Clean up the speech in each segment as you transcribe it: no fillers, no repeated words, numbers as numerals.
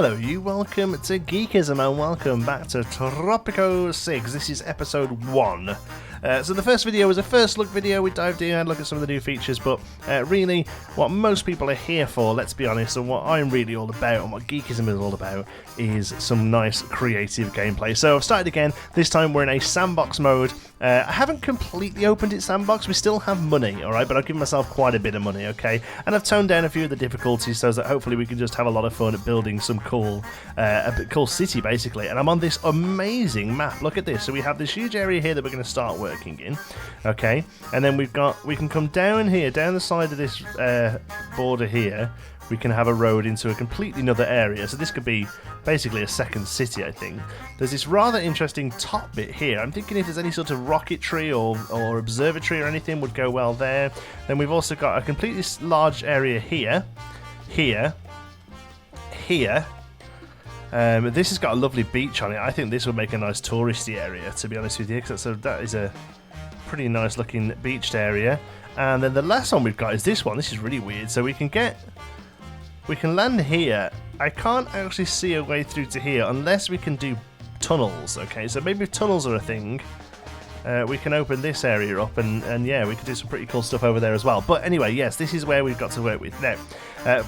Hello you, welcome to Geekism and welcome back to Tropico 6. This is episode 1. So the first video was a first look video. We dived in and looked at some of the new features, but really what most people are here for, let's be honest, and what I'm really all about and what Geekism is all about is some nice creative gameplay. So I've started again. This time we're in a sandbox mode. I haven't completely opened it sandbox. We still have money, alright, but I've given myself quite a bit of money, okay? And I've toned down a few of the difficulties so that hopefully we can just have a lot of fun at building some cool, cool city, basically. And I'm on this amazing map. Look at this. So we have this huge area here that we're going to start working in, okay? And then we can come down here, down the side of this border here. We can have a road into a completely another area. So this could be basically a second city, I think. There's this rather interesting top bit here. I'm thinking if there's any sort of rocketry or observatory or anything would go well there. Then we've also got a completely large area here. Here. This has got a lovely beach on it. I think this would make a nice touristy area, to be honest with you, because that is a pretty nice looking beached area. And then the last one we've got is this one. This is really weird. So we can land here. I can't actually see a way through to here unless we can do tunnels, okay? So maybe if tunnels are a thing, we can open this area up and yeah, we can do some pretty cool stuff over there as well. But anyway, yes, this is where we've got to work with. Now,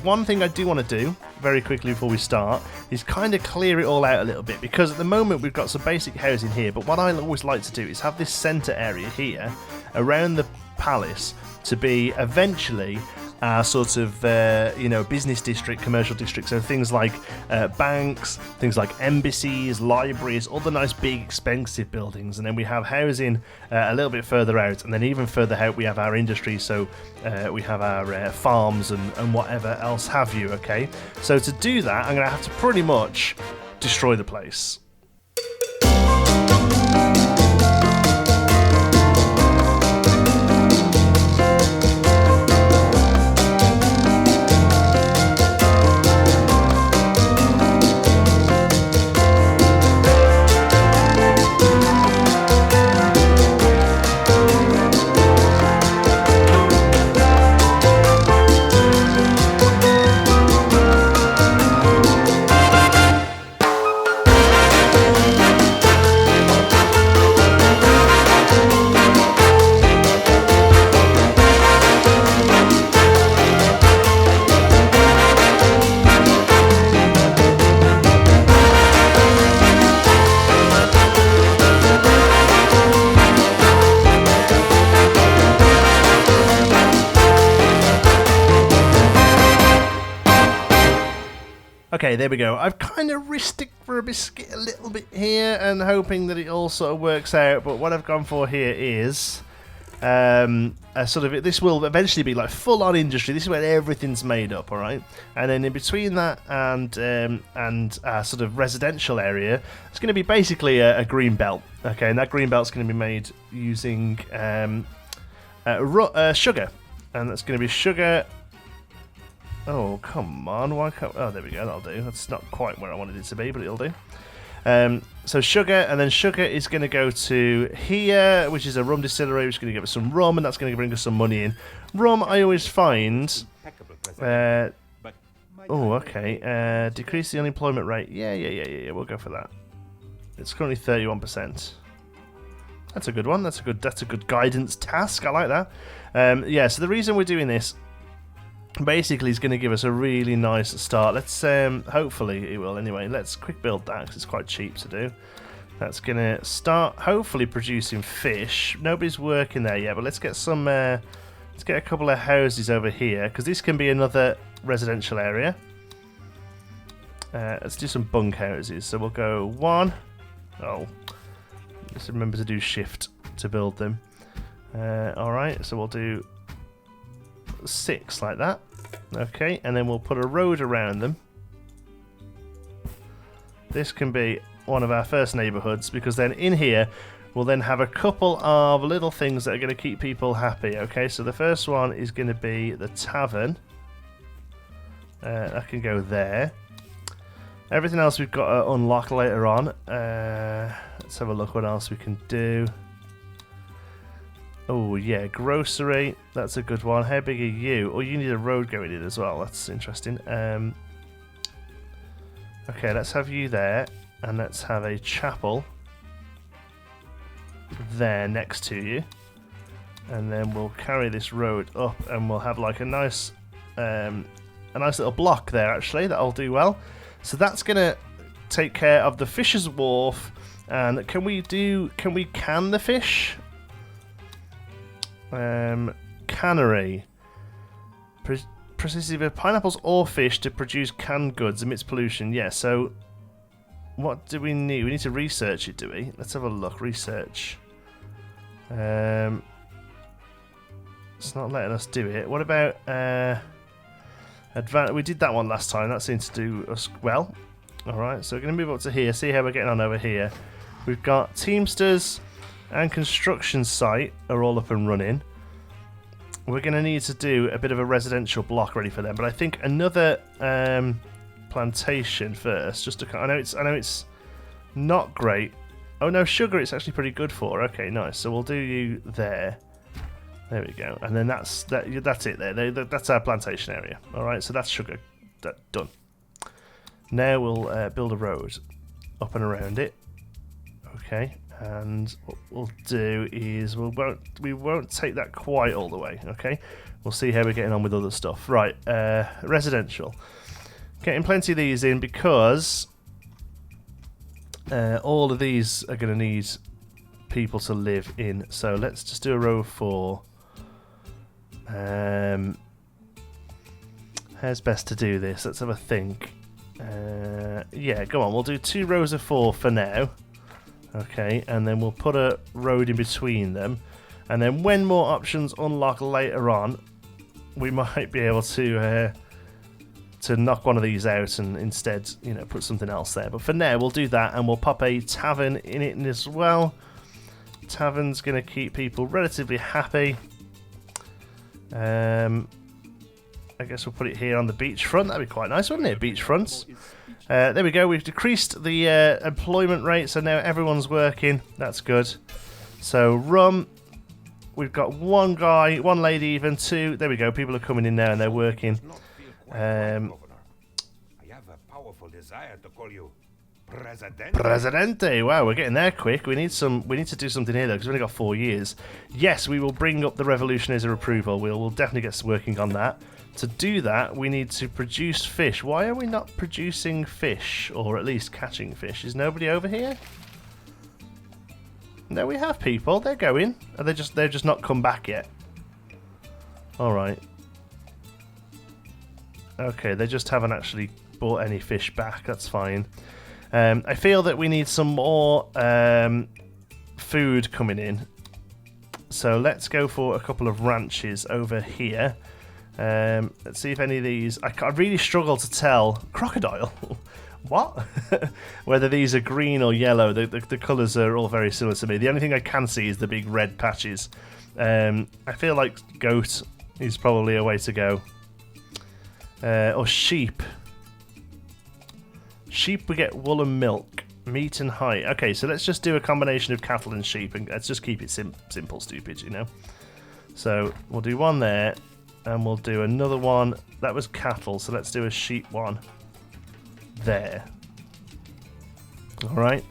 one thing I do want to do, very quickly before we start, is kind of clear it all out a little bit, because at the moment we've got some basic housing here, but what I always like to do is have this centre area here, around the palace, to be eventually our sort of business district, commercial district, so things like banks, things like embassies, libraries, all the nice big expensive buildings, and then we have housing a little bit further out, and then even further out we have our industry, so we have our farms and whatever else have you, okay? So to do that I'm going to have to pretty much destroy the place. Okay, there we go. I've kind of risked it for a biscuit a little bit here and hoping that it all sort of works out, but what I've gone for here is a sort of, this will eventually be like full-on industry. This is where everything's made up, alright? And then in between that and a sort of residential area, it's going to be basically a green belt, okay? And that green belt's going to be made using sugar, and that's going to be sugar. Oh, come on, why can't... Oh, there we go, that'll do. That's not quite where I wanted it to be, but it'll do. So sugar, and then sugar is going to go to here, which is a rum distillery, which is going to give us some rum, and that's going to bring us some money in. Rum, I always find... oh, okay. Decrease the unemployment rate. Yeah, we'll go for that. It's currently 31%. That's a good one. That's a good guidance task. I like that. Yeah, so the reason we're doing this basically is going to give us a really nice start. Let's hopefully it will anyway. Let's quick build that because it's quite cheap to do. That's going to start hopefully producing fish. Nobody's working there yet, but let's get some let's get a couple of houses over here, because this can be another residential area. Let's do some bunk houses. So we'll go 1. Oh, just remember to do shift to build them. Alright, so we'll do 6 like that. Okay, and then we'll put a road around them. This can be one of our first neighbourhoods, because then in here we'll then have a couple of little things that are going to keep people happy. Okay, so the first one is going to be the tavern. That can go there. Everything else we've got to unlock later on. Let's have a look what else we can do. Oh yeah, grocery. That's a good one. How big are you? Oh, you need a road going in as well. That's interesting. Okay, let's have you there, and let's have a chapel there next to you, and then we'll carry this road up, and we'll have like a nice little block there. Actually, that'll do well. So that's gonna take care of the Fisher's Wharf. And can we can the fish? Cannery. Process either pineapples or fish to produce canned goods amidst pollution. Yeah, so what do we need? We need to research it, do we? Let's have a look. Research. It's not letting us do it. What about we did that one last time. That seems to do us well. Alright, so we're going to move up to here. See how we're getting on over here. We've got Teamsters and Construction Site are all up and running. We're going to need to do a bit of a residential block ready for them, but I think another plantation first. Just to, I know it's not great. Oh no, sugar it's actually pretty good for. Okay, nice. So we'll do you there. There we go. And then that's it there. That's our plantation area. All right, so that's sugar. Done. Now we'll build a road up and around it. Okay. And what we'll do is we won't take that quite all the way, okay? We'll see how we're getting on with other stuff. Right, residential. Getting plenty of these in because all of these are going to need people to live in. So let's just do a row of 4. How's best to do this? Let's have a think. Yeah, go on. We'll do 2 rows of 4 for now. Okay, and then we'll put a road in between them, and then when more options unlock later on, we might be able to knock one of these out and instead, you know, put something else there. But for now, we'll do that, and we'll pop a tavern in it as well. Tavern's going to keep people relatively happy. I guess we'll put it here on the beachfront. That'd be quite nice, wouldn't it? Beachfronts. There we go. We've decreased the employment rate, so now everyone's working. That's good. So rum, we've got 1 guy, 1 lady, even 2. There we go. People are coming in now and they're working. I have a powerful desire to call you Presidente. Wow, we're getting there quick. We need to do something here though, because we've only got 4 years. Yes, we will bring up the revolutionaries of approval. We'll definitely get working on that. To do that, we need to produce fish. Why are we not producing fish, or at least catching fish? Is nobody over here? No, we have people. They're going. Are they've just not come back yet? All right. Okay, they just haven't actually brought any fish back. That's fine. I feel that we need some more food coming in. So let's go for a couple of ranches over here. Let's see if any of these... I really struggle to tell... Crocodile? What? Whether these are green or yellow. The colours are all very similar to me. The only thing I can see is the big red patches. I feel like goat is probably a way to go. Or sheep. Sheep, we get wool and milk. Meat and height. Okay, so let's just do a combination of cattle and sheep. And let's just keep it simple, stupid, you know. So we'll do 1 there. And we'll do another one. That was cattle, so let's do a sheep one there. Alright.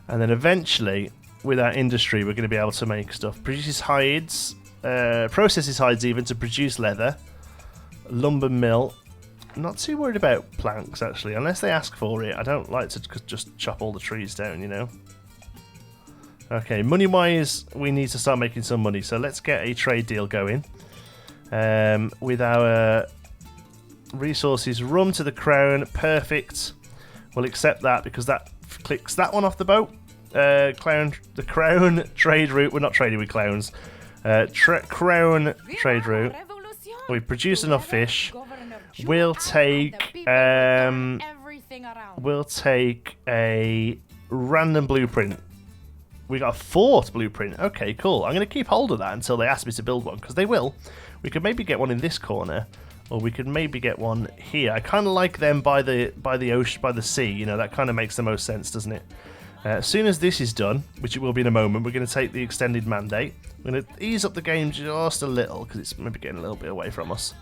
And then eventually, with our industry, we're going to be able to make stuff. Produces hides, processes hides even to produce leather. Lumber mill. Not too worried about planks, actually. Unless they ask for it. I don't like to just chop all the trees down, you know. Okay, money-wise, we need to start making some money. So let's get a trade deal going. With our resources, rum to the crown, perfect. We'll accept that because that clicks that one off the boat. The crown trade route. We're not trading with clowns. Crown trade route. We've produced enough fish. We'll take a random blueprint. We got a fort blueprint. Okay, cool. I'm going to keep hold of that until they ask me to build one, because they will. We could maybe get one in this corner, or we could maybe get one here. I kind of like them by the ocean, by the sea. You know, that kind of makes the most sense, doesn't it? As soon as this is done, which it will be in a moment, we're going to take the extended mandate. We're going to ease up the game just a little, because it's maybe getting a little bit away from us.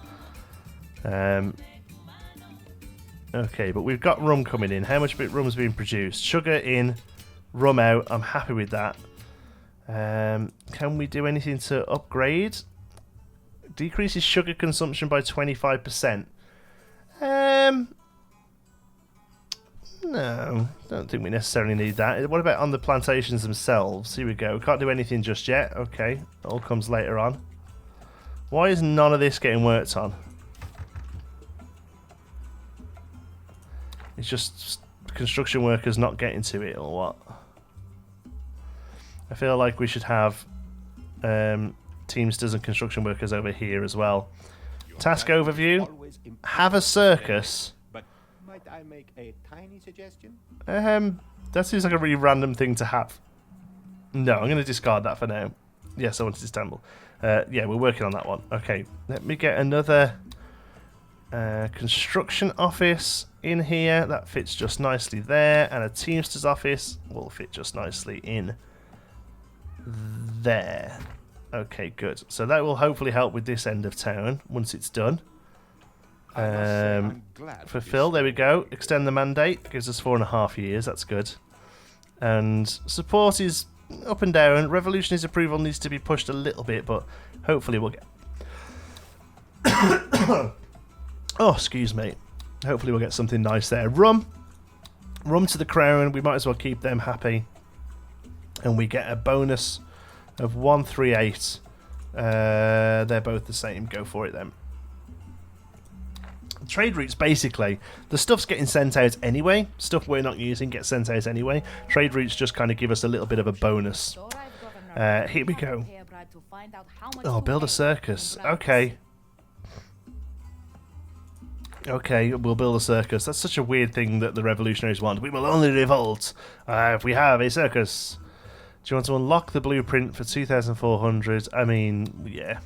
Okay, but we've got rum coming in. How much rum's being produced? Sugar in, rum out. I'm happy with that. Can we do anything to upgrade? Decreases sugar consumption by 25%. No, don't think we necessarily need that. What about on the plantations themselves? Here we go. Can't do anything just yet. Okay, it all comes later on. Why is none of this getting worked on? It's just construction workers not getting to it, or what? I feel like we should have Teamsters and construction workers over here as well. Task overview. Have a circus. Might I make a tiny suggestion? That seems like a really random thing to have. No, I'm going to discard that for now. Yes, I wanted Istanbul. Yeah, we're working on that one. Okay, let me get another construction office in here. That fits just nicely there. And a Teamsters office will fit just nicely in there. Okay, good. So that will hopefully help with this end of town once it's done. Fulfill, there we go. Extend the mandate, gives us 4.5 years, that's good. And support is up and down. Revolutionary's approval needs to be pushed a little bit, but hopefully we'll get... Oh, excuse me. Hopefully we'll get something nice there. Rum to the crown, we might as well keep them happy. And we get a bonus of 138. They're both the same, go for it then. Trade routes, basically, the stuff's getting sent out anyway. Stuff we're not using gets sent out anyway. Trade routes just kind of give us a little bit of a bonus. Here we go. Oh, build a circus. Okay. Okay, we'll build a circus. That's such a weird thing that the revolutionaries want. We will only revolt if we have a circus. Do you want to unlock the blueprint for 2,400? I mean, yeah.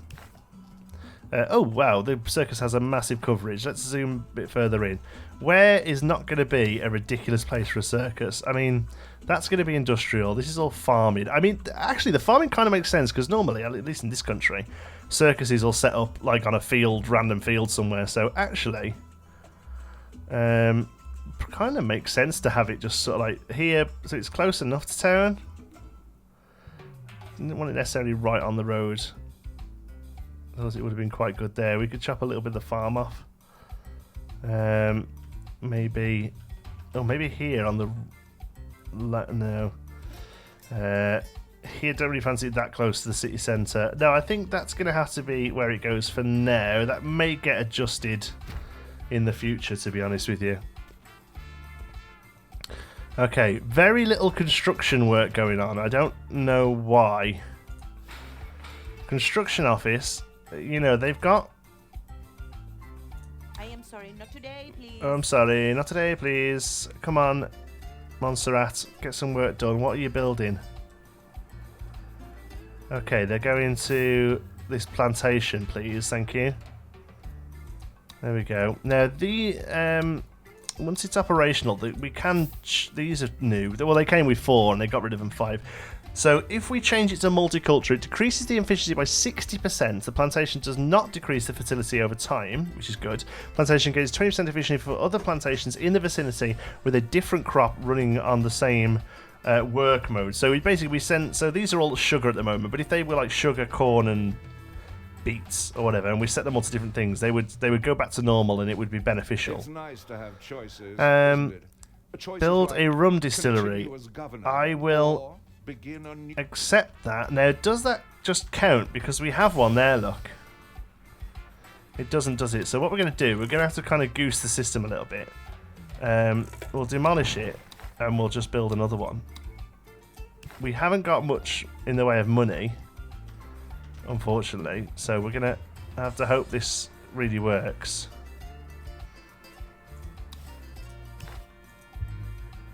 Oh, wow, the circus has a massive coverage. Let's zoom a bit further in. Where is not going to be a ridiculous place for a circus? I mean, that's going to be industrial. This is all farming. I mean, actually, the farming kind of makes sense because normally, at least in this country, circuses will set up like on a field, random field somewhere. So actually, kind of makes sense to have it just sort of like here, so it's close enough to town. Didn't want it necessarily right on the road. Otherwise it would have been quite good there. We could chop a little bit of the farm off. Maybe... Oh, maybe here on the... No. Here, don't really fancy it that close to the city centre. No, I think that's going to have to be where it goes for now. That may get adjusted in the future, to be honest with you. Okay, very little construction work going on. I don't know why. Construction office... You know, they've got... I am sorry, not today, please. Oh, I'm sorry, not today, please. Come on, Montserrat, get some work done. What are you building? Okay, they're going to this plantation, please. Thank you. There we go. Now, the once it's operational, we can... These are new. Well, they came with 4 and they got rid of them 5. So if we change it to multicultural, it decreases the efficiency by 60%. The plantation does not decrease the fertility over time, which is good. Plantation gains 20% efficiency for other plantations in the vicinity with a different crop running on the same work mode. So we send. So these are all sugar at the moment, but if they were like sugar, corn, and beets or whatever, and we set them all to different things, they would go back to normal, and it would be beneficial. It's nice to have choices. Build a rum distillery. I will accept that. Now, does that just count? Because we have one there, look. It doesn't, does it? So what we're going to do, we're going to have to kind of goose the system a little bit. We'll demolish it, and we'll just build another one. We haven't got much in the way of money, unfortunately, so we're going to have to hope this really works.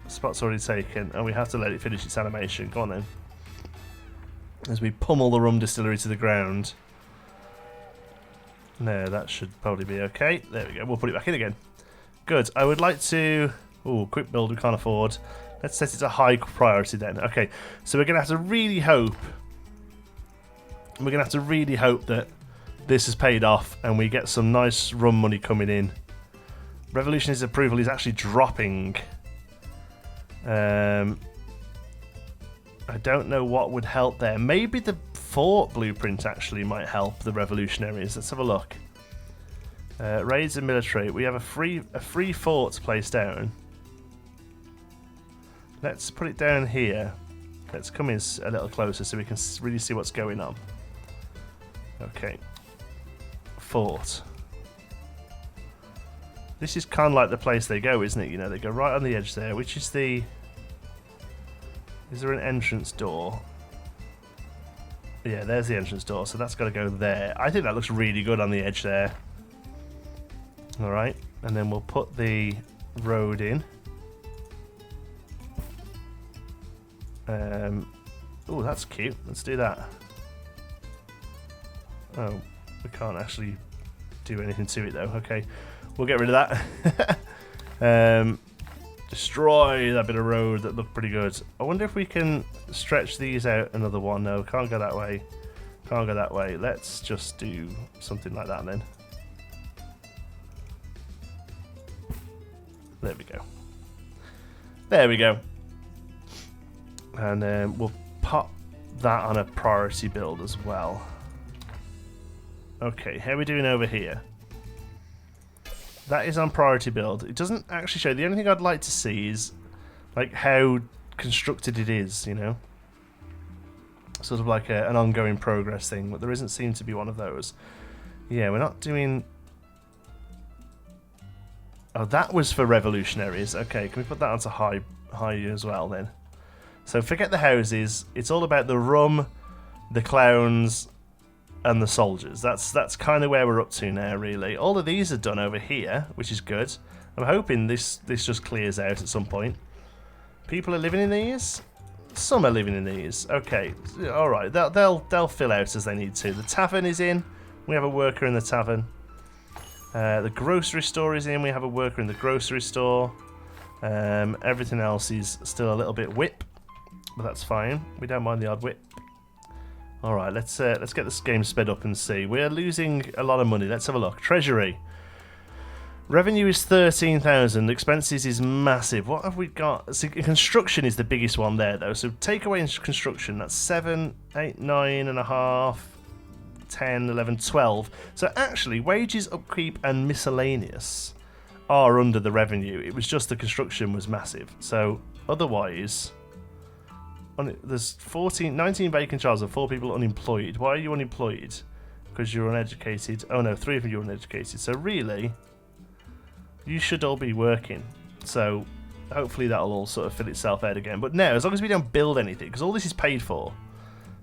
Spot's already taken, and we have to let it finish its animation. Go on then. As we pummel the rum distillery to the ground. No, that should probably be okay. There we go. We'll put it back in again. Good. I would like to... Oh, quick build we can't afford. Let's set it to high priority then. Okay, so we're going to have to really hope... We're going to have to really hope that this has paid off and we get some nice rum money coming in. Revolutionary's approval is actually dropping. I don't know what would help there. Maybe the fort blueprint actually might help the revolutionaries. Let's have a look. Raids and military. We have a free fort to place down. Let's put it down here. Let's come in a little closer so we can really see what's going on. Okay. Fort. This is kind of like the place they go, isn't it? You know, they go right on the edge there, which is the... Is there an entrance door? Yeah, there's the entrance door, so that's got to go there. I think that looks really good on the edge there. Alright, and then we'll put the road in. Oh, that's cute. Let's do that. Oh, we can't actually do anything to it though. Okay, we'll get rid of that. Destroy that bit of road that looked pretty good. I wonder if we can stretch these out another one. No, can't go that way. Can't go that way. Let's just do something like that then. There we go. There we go. And we'll pop that on a priority build as well. Okay, how are we doing over here? That is on priority build. It doesn't actually show. The only thing I'd like to see is like how constructed it is, you know? Sort of like an ongoing progress thing, but there doesn't seem to be one of those. Yeah, we're not doing... Oh, that was for revolutionaries. Okay, can we put that onto high as well then? So forget the houses. It's all about the rum, the clowns, and the soldiers. That's kind of where we're up to now, really. All of these are done over here, which is good. I'm hoping this just clears out at some point. People are living in these. Some are living in these. Okay, all right. They'll fill out as they need to. The tavern is in. We have a worker in the tavern. The grocery store is in. We have a worker in the grocery store. Everything else is still a little bit whip, but that's fine. We don't mind the odd whip. All right, let's get this game sped up and see. We're losing a lot of money. Let's have a look. Treasury. Revenue is 13,000. Expenses is massive. What have we got? So construction is the biggest one there, though. So take away construction. That's 7, 8, 9.5, 10, 11, 12. So actually, wages, upkeep, and miscellaneous are under the revenue. It was just the construction was massive. So otherwise... There's 19 vacant jobs and 4 people unemployed. Why are you unemployed? Because you're uneducated. Oh no, 3 of you are uneducated. So really, you should all be working. So hopefully that'll all sort of fill itself out again. But no, as long as we don't build anything, because all this is paid for.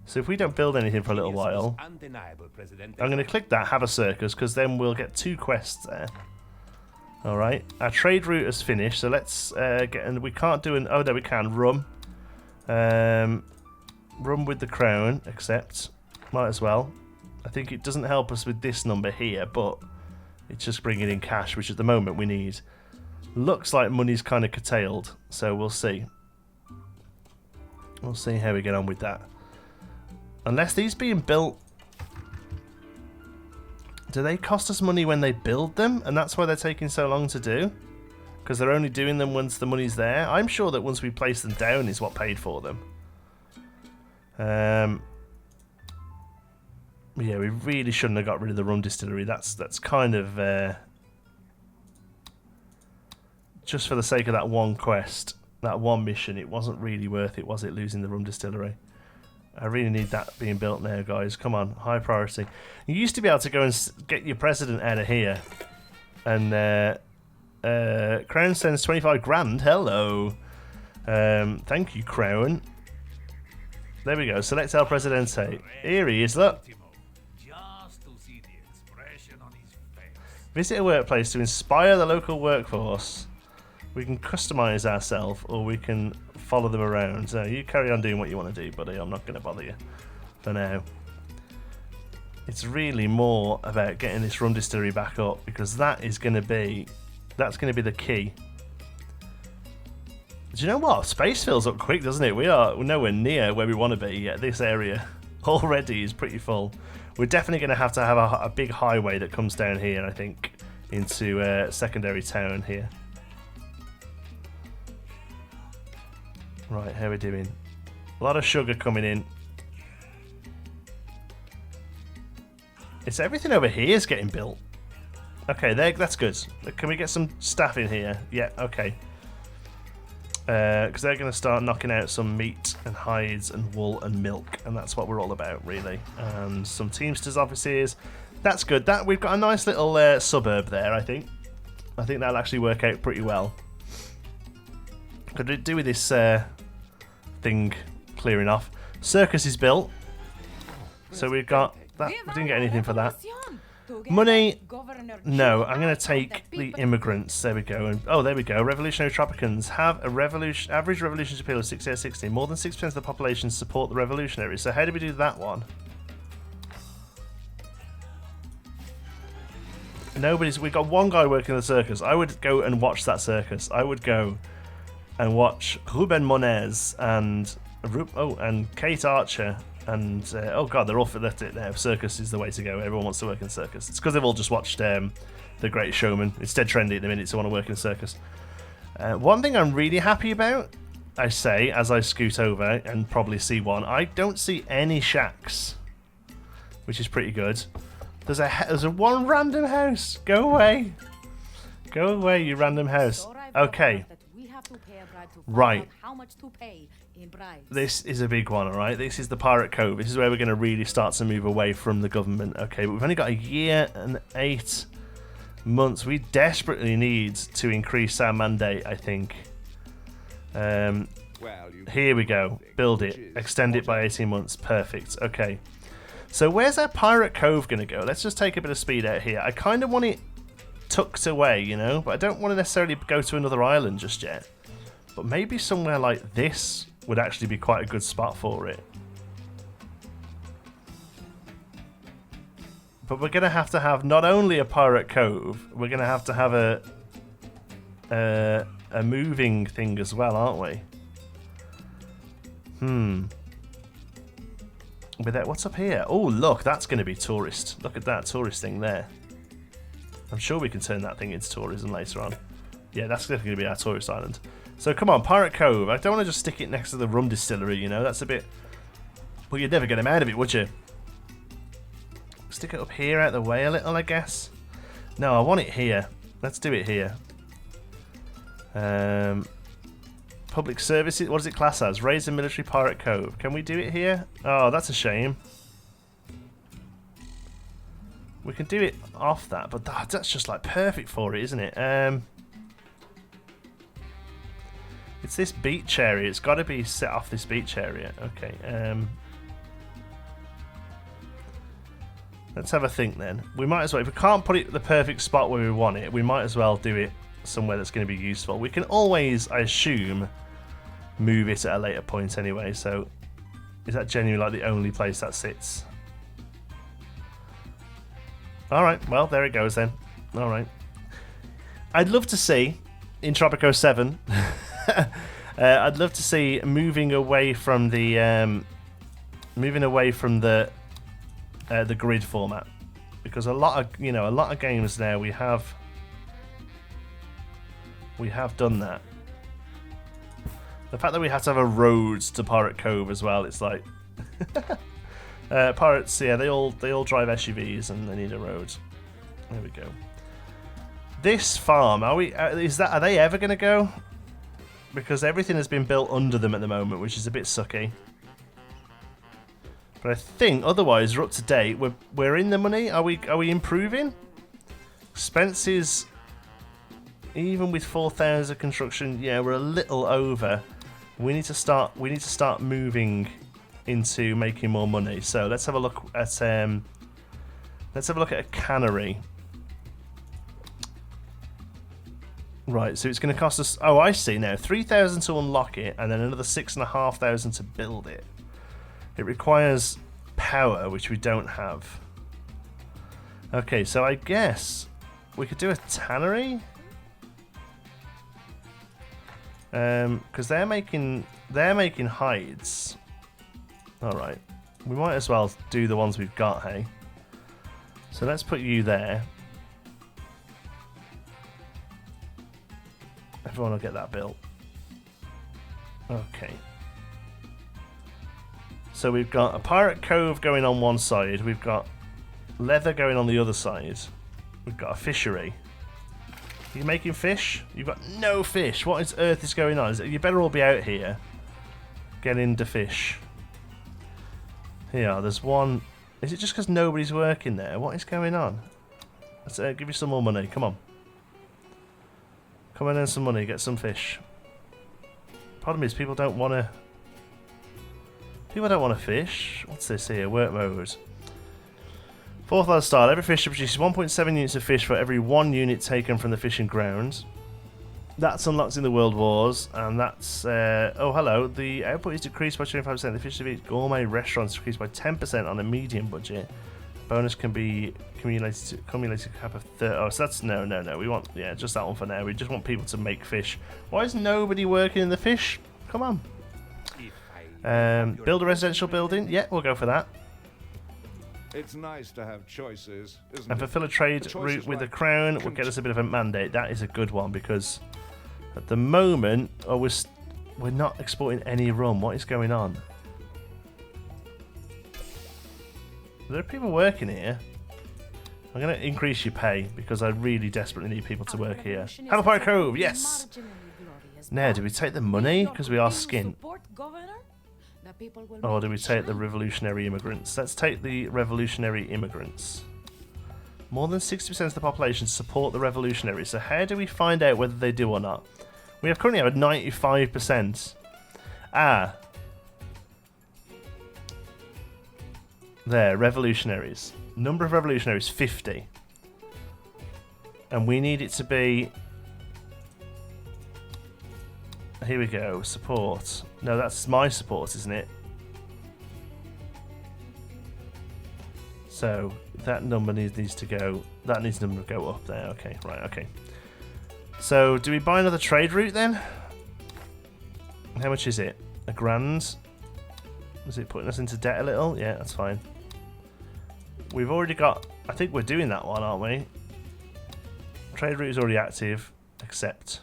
So if we don't build anything for a little while, I'm going to click that, have a circus, because then we'll get 2 quests there. Alright, our trade route is finished. So let's get, and we can't do an, oh no we can, rum. Run with the crown, except might as well. I think it doesn't help us with this number here, but it's just bringing in cash, which at the moment we need. Looks like money's kind of curtailed, so we'll see. We'll see how we get on with that. Unless these being built, do they cost us money when they build them, and that's why they're taking so long to do? Because they're only doing them once the money's there. I'm sure that once we place them down is what paid for them. Yeah, we really shouldn't have got rid of the rum distillery. That's kind of just for the sake of that one quest, that one mission. It wasn't really worth it, was it, losing the rum distillery? I really need that being built now, guys. Come on, high priority. You used to be able to go and get your president out of here, and Crown sends 25 grand. Hello. Thank you, Crown. There we go. Select El Presidente. Here he is, look. Visit a workplace to inspire the local workforce. We can customize ourselves, or we can follow them around. So you carry on doing what you want to do, buddy. I'm not going to bother you for now. It's really more about getting this rum distillery back up, because that's going to be the key. Do you know what? Space fills up quick, doesn't it? We're nowhere near where we want to be yet. This area already is pretty full. We're definitely going to have a big highway that comes down here, I think, into a secondary town here. Right, how are we doing? A lot of sugar coming in. It's everything over here is getting built. Okay, that's good. Can we get some staff in here? Yeah, okay. Because they're going to start knocking out some meat and hides and wool and milk, and that's what we're all about, really. And some Teamsters offices. That's good. That we've got a nice little suburb there, I think. I think that'll actually work out pretty well. Could do with this thing clearing off. Circus is built, so we've got that. We didn't get anything for that. Money. No, I'm going to take the immigrants. There we go. And oh, there we go. Revolutionary Tropicans have a average revolution appeal of 60 out of 60. More than 6% of the population support the revolutionaries. So how do we do that one? We got one guy working the circus. I would go and watch that circus. I would go and watch Ruben Monez and Kate Archer and oh god, they're all for it now. Circus is the way to go. Everyone wants to work in circus. It's because they've all just watched The Great Showman. It's dead trendy at the minute to want to work in a circus. One thing I'm really happy about, I say as I scoot over and probably see one, I don't see any shacks, which is pretty good. There's a one random house. Go away, you random house. Okay. Right. This is a big one, alright? This is the Pirate Cove. This is where we're going to really start to move away from the government. Okay, but we've only got a year and 8 months. We desperately need to increase our mandate, I think. Here we go. Build it. Extend it by 18 months. Perfect. Okay. So where's our Pirate Cove going to go? Let's just take a bit of speed out here. I kind of want it tucked away, you know? But I don't want to necessarily go to another island just yet. But maybe somewhere like this would actually be quite a good spot for it. But we're going to have not only a Pirate Cove, we're going to have a moving thing as well, aren't we? With that, what's up here? Oh, look, that's going to be tourist. Look at that tourist thing there. I'm sure we can turn that thing into tourism later on. Yeah, that's definitely going to be our tourist island. So come on, Pirate Cove. I don't want to just stick it next to the rum distillery, you know. That's a bit... Well, you'd never get him out of it, would you? Stick it up here out the way a little, I guess. No, I want it here. Let's do it here. Public services. What does it class as? Raise a military Pirate Cove. Can we do it here? Oh, that's a shame. We can do it off that, but that's just like perfect for it, isn't it? It's this beach area. It's got to be set off this beach area. Okay. Let's have a think then. We might as well, if we can't put it the perfect spot where we want it, we might as well do it somewhere that's going to be useful. We can always, I assume, move it at a later point anyway. So is that genuinely like the only place that sits? Alright, well, there it goes then. Alright. I'd love to see, in Tropico 7... I'd love to see moving away from the grid format, because a lot of games now we have done that. The fact that we have to have a road to Pirate Cove as well, it's like pirates. Yeah, they all drive SUVs and they need a road. There we go. This farm, are they ever going to go? Because everything has been built under them at the moment, which is a bit sucky. But I think otherwise we're up to date. We're in the money. Are we improving? Expenses, even with 4,000 construction, yeah, we're a little over. We need to start moving into making more money. So let's have a look at a cannery. Right, so it's going to cost us... Oh, I see now. 3,000 to unlock it, and then another 6,500 to build it. It requires power, which we don't have. Okay, so I guess we could do a tannery. Because they're making hides. All right, we might as well do the ones we've got. Hey, so let's put you there. Everyone will get that built. Okay. So we've got a pirate cove going on one side. We've got leather going on the other side. We've got a fishery. Are you making fish? You've got no fish. What on earth is going on? You better all be out here getting the fish. Here, there's one. Is it just because nobody's working there? What is going on? Let's give you some more money. Come on. Come and earn some money. Get some fish. Problem is, people don't want to. People don't want to fish. What's this here? Work mode. Fourth level style. Every fisher produces 1.7 units of fish for every 1 unit taken from the fishing grounds. That's unlocked in the World Wars, and that's... oh, hello. The output is decreased by 25%. The fish of each gourmet restaurants decreased by 10% on a medium budget. Bonus can be cumulated cap of 30. Oh, so that's... No. We want... Yeah, just that one for now. We just want people to make fish. Why is nobody working in the fish? Come on. Build a residential building. Yeah, we'll go for that. It's nice to have choices, isn't And it? fulfill a trade route with the crown will get us a bit of a mandate. That is a good one because at the moment, we're not exporting any rum. What is going on? There are people working here. I'm going to increase your pay because I really desperately need people to work here. Hammerfire Cove, yes! Now, do we take the money because we are skint? Or do we take the revolutionary immigrants? Let's take the revolutionary immigrants. More than 60% of the population support the revolutionaries. So how do we find out whether they do or not? We have currently have a 95%. Ah. There, revolutionaries. Number of revolutionaries, 50. And we need it to be... Here we go, support. No, that's my support, isn't it? So that number needs to go. That needs to go up there. Okay, right. Okay. So do we buy another trade route then? How much is it? £1,000. Is it putting us into debt a little? Yeah, that's fine. We've already got. I think we're doing that one, aren't we? Trade route is already active. Accept.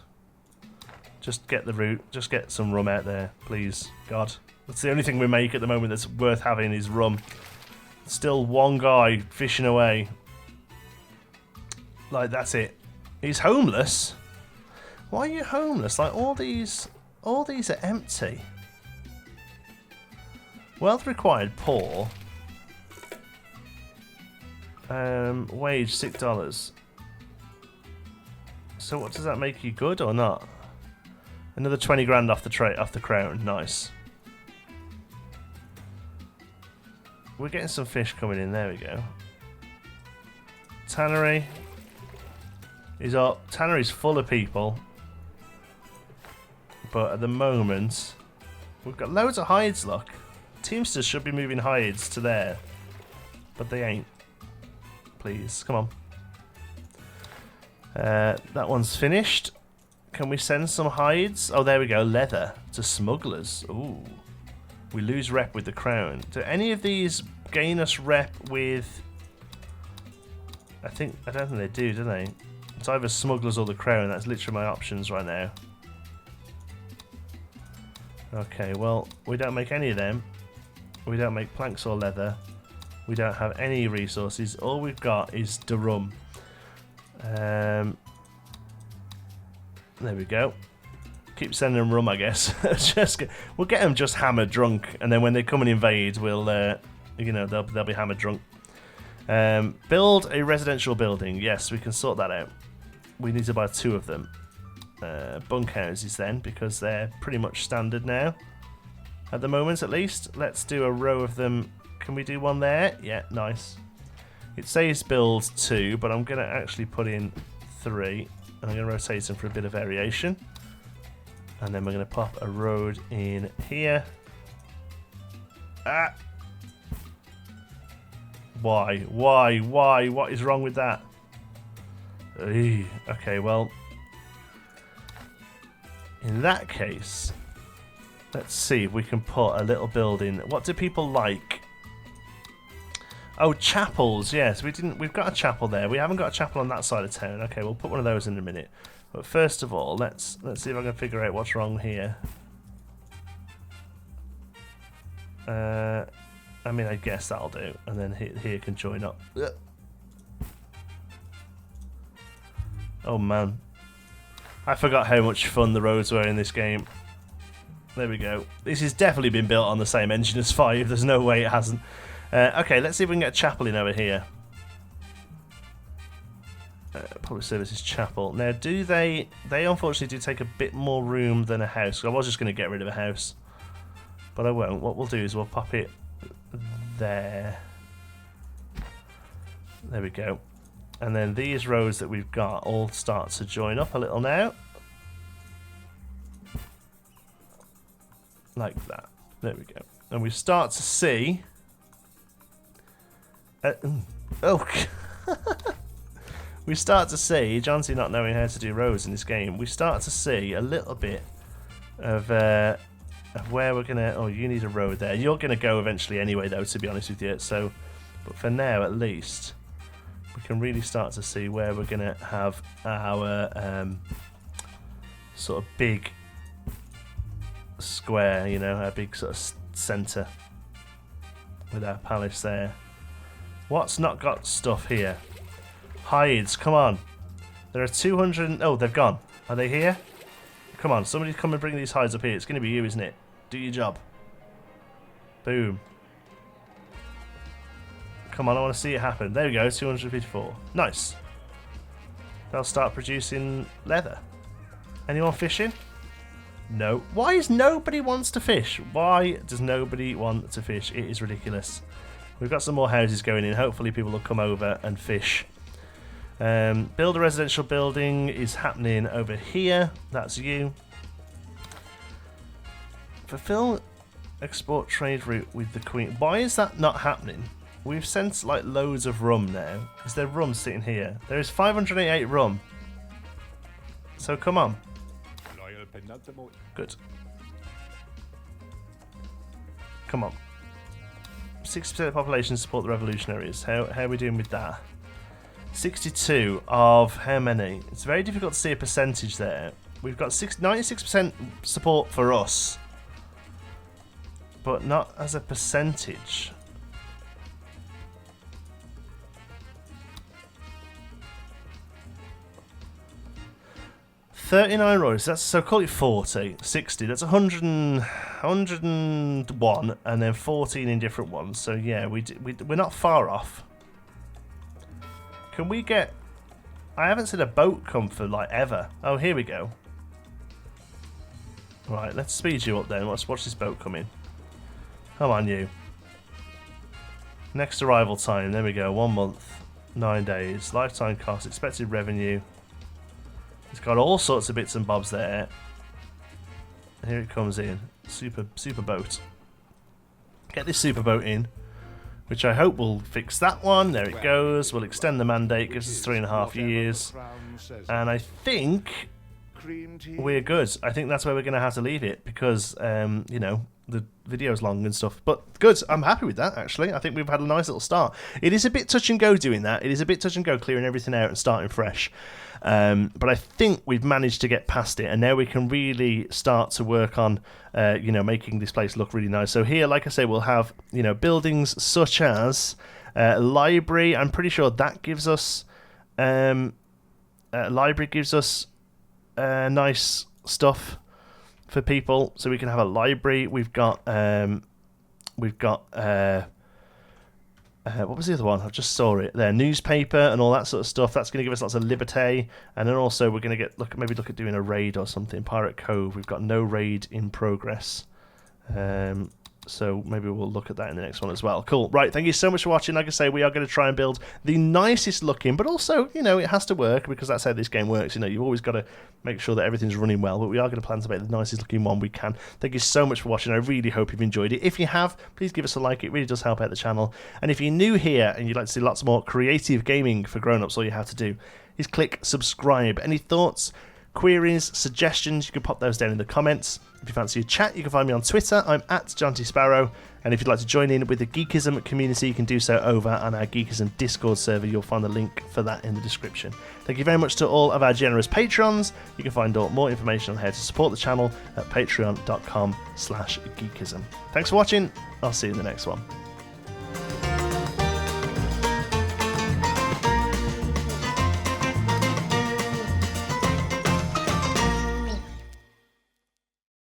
Just get the route. Just get some rum out there, please. God. That's the only thing we make at the moment that's worth having is rum. Still one guy fishing away. Like, that's it. He's homeless? Why are you homeless? Like, all these are empty. Wealth required, poor. Wage, $6. So what does that make you good or not? Another 20 grand off the crown. Nice. We're getting some fish coming in. There we go. Tannery is up. Tannery's full of people. But at the moment, we've got loads of hides, look. Teamsters should be moving hides to there. But they ain't. Please, come on. That one's finished. Can we send some hides? Oh, there we go. Leather to smugglers. Ooh. We lose rep with the crown. Do any of these gain us rep with... I don't think they do they? It's either smugglers or the crown. That's literally my options right now. Okay, well, we don't make any of them. We don't make planks or leather. We don't have any resources. All we've got is the rum. There we go. Keep sending them rum, I guess. We'll get them just hammered drunk, and then when they come and invade, we'll, they'll be hammered drunk. Build a residential building. Yes, we can sort that out. We need to buy 2 of them. Bunkhouses then, because they're pretty much standard now. At the moment, at least. Let's do a row of them. Can we do one there? Yeah, nice. It says build 2, but I'm going to actually put in 3. And I'm going to rotate them for a bit of variation. And then we're going to pop a road in here. Ah! Why? What is wrong with that? Eey. Okay, well. In that case, let's see if we can put a little building. What do people like? Oh, chapels. Yes, we've got a chapel there. We haven't got a chapel on that side of town. Okay, we'll put one of those in a minute. But first of all, let's see if I can figure out what's wrong here. I mean, I guess that'll do, and then here can join up. Oh man, I forgot how much fun the roads were in this game. There we go. This has definitely been built on the same engine as 5. There's no way it hasn't. Okay, let's see if we can get a chapel in over here. Public Services Chapel. Now, do they unfortunately do take a bit more room than a house. I was just going to get rid of a house, but I won't. What we'll do is we'll pop it there. There we go. And then these rows that we've got all start to join up a little now. Like that. There we go. And we start to see... we start to see, Johnsy not knowing how to do roads in this game, we start to see a little bit of where we're going to... Oh, you need a road there. You're going to go eventually anyway, though, to be honest with you. So, but for now, at least, we can really start to see where we're going to have our sort of big square, you know, our big sort of centre with our palace there. What's not got stuff here? Hides, come on. There are 200... Oh, they've gone. Are they here? Come on, somebody come and bring these hides up here. It's going to be you, isn't it? Do your job. Boom. Come on, I want to see it happen. There we go, 254. Nice. They'll start producing leather. Anyone fishing? No. Why is nobody wants to fish? Why does nobody want to fish? It is ridiculous. We've got some more houses going in. Hopefully people will come over and fish. Build a residential building is happening over here. That's you. Fulfill export trade route with the Queen. Why is that not happening? We've sent like loads of rum now. Is there rum sitting here? There is 588 rum. So come on. Good. Come on. 60% of the population support the revolutionaries. How are we doing with that? 62 of how many? It's very difficult to see a percentage there. We've got 96% support for us, but not as a percentage. $39 royalties, that's, so call it 40, 60, that's 101, and then 14 in different ones. So yeah, we're not far off. Can we get... I haven't seen a boat come for like ever. Oh, here we go. Right, let's speed you up then. Let's watch this boat come in. Come on, you. Next arrival time, there we go, 1 month, 9 days. Lifetime cost, expected revenue. It's got all sorts of bits and bobs there. Here it comes in. Super boat. Get this super boat in, which I hope will fix that one. There it goes. We'll extend the mandate, gives us 3.5 years. And I think we're good. I think that's where we're going to have to leave it because, you know, the video's long and stuff. But good, I'm happy with that, actually. I think we've had a nice little start. It is a bit touch and go doing that. It is a bit touch and go clearing everything out and starting fresh. But I think we've managed to get past it, and now we can really start to work on, you know, making this place look really nice. So here, like I say, we'll have, you know, buildings such as library. I'm pretty sure that gives us, library gives us nice stuff for people, so we can have a library. We've got what was the other one? I just saw it there. Newspaper and all that sort of stuff. That's going to give us lots of liberty. And then also we're going to maybe look at doing a raid or something. Pirate Cove. We've got no raid in progress. So maybe we'll look at that in the next one as well. Cool. Right, thank you so much for watching. Like I say, we are going to try and build the nicest looking, but also, you know, it has to work because that's how this game works. You know, you've always got to make sure that everything's running well, but we are going to plan to make the nicest looking one we can. Thank you so much for watching. I really hope you've enjoyed it. If you have, please give us a like. It really does help out the channel. And if you're new here and you'd like to see lots more creative gaming for grown-ups, all you have to do is click subscribe. Any thoughts, queries, suggestions, you can pop those down in the comments. If you fancy a chat, you can find me on Twitter. I'm at JohnTSparrow. And if you'd like to join in with the Geekism community, you can do so over on our Geekism Discord server. You'll find the link for that in the description. Thank you very much to all of our generous patrons. You can find out more information on how to support the channel at patreon.com/geekism. Thanks for watching. I'll see you in the next one.